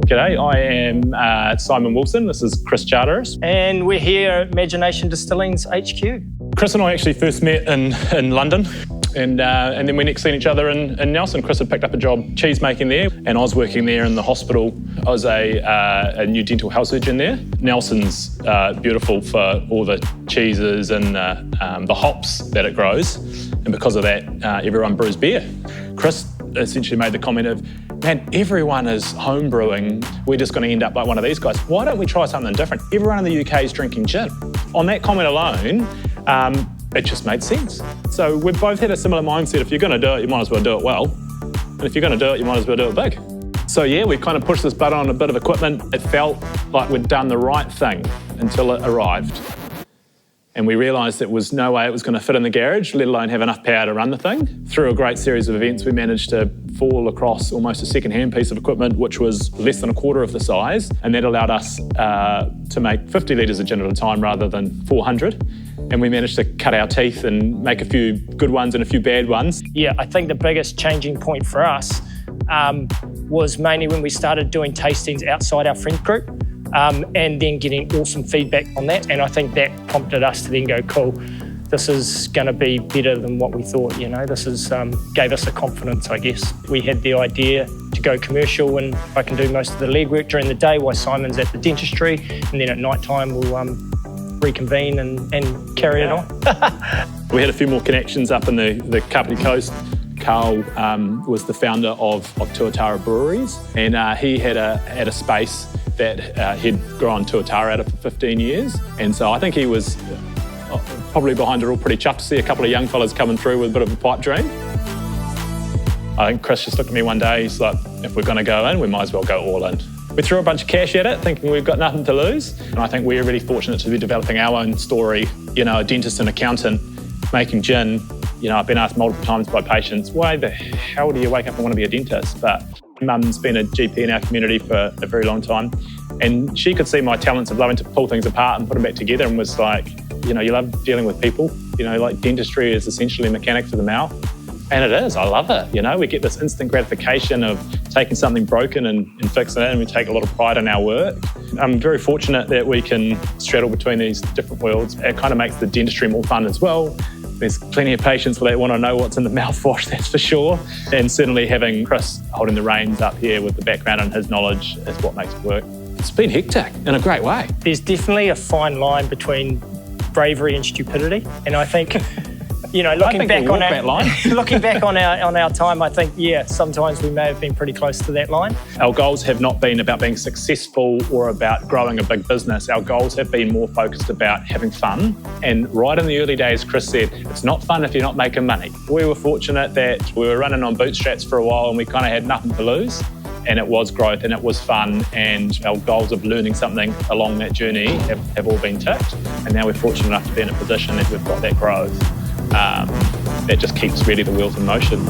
G'day, I am Simon Wilson. This is Chris Charteris. And we're here at Imagination Distilling's HQ. Chris and I actually first met in London, and then we next seen each other in Nelson. Chris had picked up a job cheese making there, and I was working there in the hospital. I was a new dental health surgeon there. Nelson's beautiful for all the cheeses and the hops that it grows, and because of that, everyone brews beer. Chris essentially made the comment of, man, everyone is home brewing. We're just going to end up like one of these guys. Why don't we try something different? Everyone in the UK is drinking gin. On that comment alone, it just made sense. So we've both had a similar mindset. If you're going to do it, you might as well do it well. And if you're going to do it, you might as well do it big. So yeah, we kind of pushed this button on a bit of equipment. It felt like we'd done the right thing until it arrived. And we realised there was no way it was going to fit in the garage, let alone have enough power to run the thing. Through a great series of events, we managed to fall across almost a second-hand piece of equipment, which was less than a quarter of the size. And that allowed us to make 50 litres of gin at a time rather than 400. And we managed to cut our teeth and make a few good ones and a few bad ones. Yeah, I think the biggest changing point for us was mainly when we started doing tastings outside our friend group. And then getting awesome feedback on that. And I think that prompted us to then go, cool, this is going to be better than what we thought, you know. This is gave us a confidence, I guess. We had the idea to go commercial, and I can do most of the legwork during the day while Simon's at the dentistry, and then at night time we'll reconvene and carry it on. We had a few more connections up in the Kapiti Coast. Carl was the founder of Tuatara Breweries, and he had a space that he'd grown tuatara out of for 15 years. And so I think he was probably behind it all pretty chuffed to see a couple of young fellas coming through with a bit of a pipe dream. I think Chris just looked at me one day, he's like, if we're going to go in, we might as well go all in. We threw a bunch of cash at it, thinking we've got nothing to lose. And I think we're really fortunate to be developing our own story. You know, a dentist and accountant making gin. You know, I've been asked multiple times by patients, why the hell do you wake up and want to be a dentist? But Mum's been a GP in our community for a very long time, and she could see my talents of loving to pull things apart and put them back together, and was like, you know, you love dealing with people. You know, like dentistry is essentially mechanics of the mouth. And it is, I love it. You know, we get this instant gratification of taking something broken and fixing it, and we take a lot of pride in our work. I'm very fortunate that we can straddle between these different worlds. It kind of makes the dentistry more fun as well. There's plenty of patients where they want to know what's in the mouthwash, that's for sure. And certainly having Chris holding the reins up here with the background and his knowledge is what makes it work. It's been hectic in a great way. There's definitely a fine line between bravery and stupidity. And I think, you know, looking back on our time, I think, yeah, sometimes we may have been pretty close to that line. Our goals have not been about being successful or about growing a big business. Our goals have been more focused about having fun. And right in the early days, Chris said, it's not fun if you're not making money. We were fortunate that we were running on bootstraps for a while, and we kind of had nothing to lose. And it was growth and it was fun, and our goals of learning something along that journey have all been ticked. And now we're fortunate enough to be in a position that we've got that growth. That just keeps really the wheels in motion.